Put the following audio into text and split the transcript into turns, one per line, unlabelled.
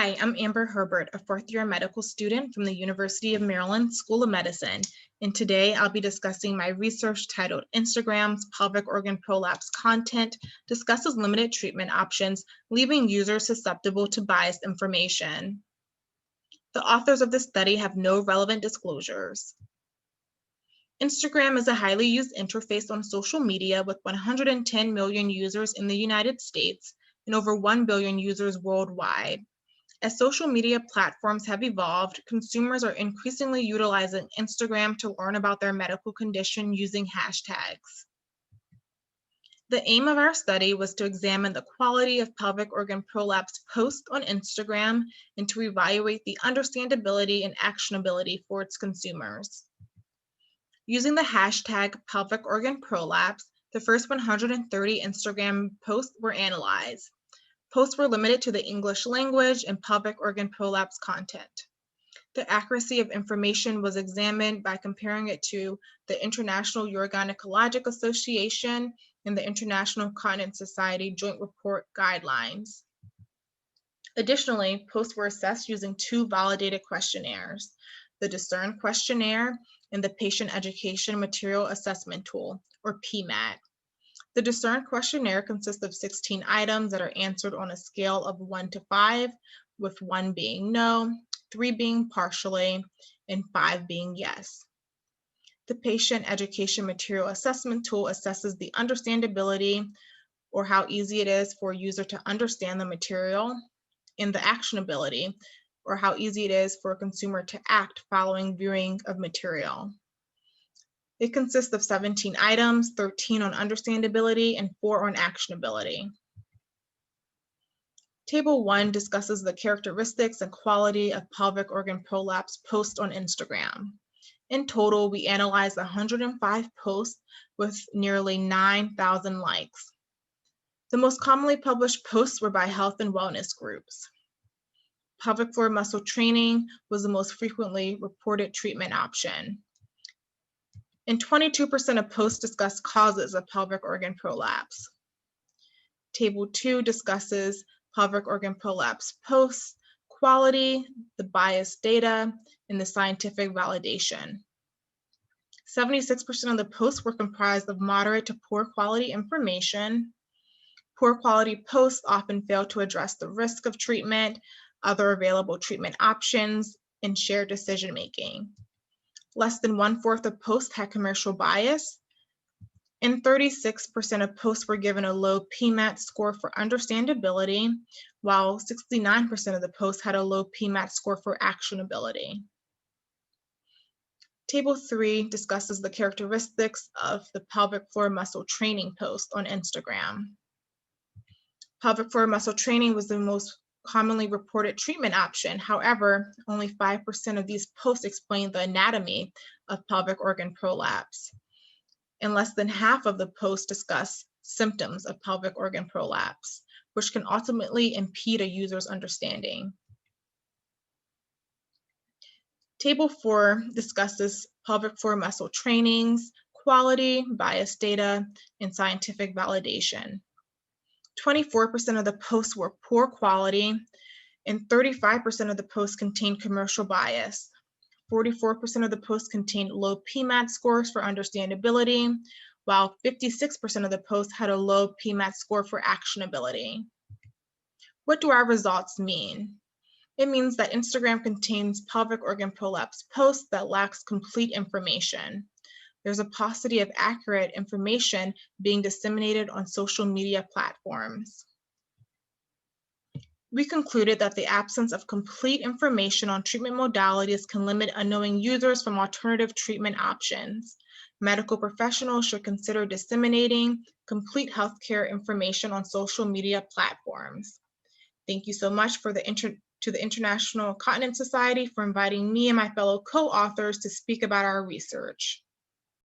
Hi, I'm Amber Herbert, a fourth-year medical student from the University of Maryland School of Medicine, and today I'll be discussing my research titled Instagram's Pelvic Organ Prolapse Content Discusses Limited Treatment Options, Leaving Users Susceptible to Biased Information. The authors of this study have no relevant disclosures. Instagram is a highly used interface on social media with 110 million users in the United States and over 1 billion users worldwide. As social media platforms have evolved, consumers are increasingly utilizing Instagram to learn about their medical condition using hashtags. The aim of our study was to examine the quality of pelvic organ prolapse posts on Instagram and to evaluate the understandability and actionability for its consumers. Using the hashtag pelvic organ prolapse, the first 130 Instagram posts were analyzed. Posts were limited to the English language and pelvic organ prolapse content. The accuracy of information was examined by comparing it to the International Urogynecologic Association and the International Continence Society Joint Report Guidelines. Additionally, posts were assessed using two validated questionnaires, the Discern questionnaire and the Patient Education Material Assessment Tool, or PMAT. The Discern questionnaire consists of 16 items that are answered on a scale of 1 to 5, with 1 being no, 3 being partially, and 5 being yes. The Patient Education Material Assessment Tool assesses the understandability, or how easy it is for a user to understand the material, and the actionability, or how easy it is for a consumer to act following viewing of material. It consists of 17 items, 13 on understandability and 4 on actionability. Table 1 discusses the characteristics and quality of pelvic organ prolapse posts on Instagram. In total, we analyzed 105 posts with nearly 9,000 likes. The most commonly published posts were by health and wellness groups. Pelvic floor muscle training was the most frequently reported treatment option. And 22% of posts discuss causes of pelvic organ prolapse. Table 2 discusses pelvic organ prolapse posts, quality, the biased data, and the scientific validation. 76% of the posts were comprised of moderate to poor quality information. Poor quality posts often fail to address the risk of treatment, other available treatment options, and shared decision-making. Less than 1/4 of posts had commercial bias, and 36% of posts were given a low PMAT score for understandability, while 69% of the posts had a low PMAT score for actionability. Table 3 discusses the characteristics of the pelvic floor muscle training post on Instagram. Pelvic floor muscle training was the most commonly reported treatment option. However, only 5% of these posts explain the anatomy of pelvic organ prolapse, and less than half of the posts discuss symptoms of pelvic organ prolapse, which can ultimately impede a user's understanding. Table 4 discusses pelvic floor muscle trainings, quality, biased data, and scientific validation. 24% of the posts were poor quality, and 35% of the posts contained commercial bias. 44% of the posts contained low PMAT scores for understandability, while 56% of the posts had a low PMAT score for actionability. What do our results mean? It means that Instagram contains pelvic organ prolapse posts that lacks complete information. There's a paucity of accurate information being disseminated on social media platforms. We concluded that the absence of complete information on treatment modalities can limit unknowing users from alternative treatment options. Medical professionals should consider disseminating complete healthcare information on social media platforms. Thank you so much to the International Continence Society for inviting me and my fellow co-authors to speak about our research.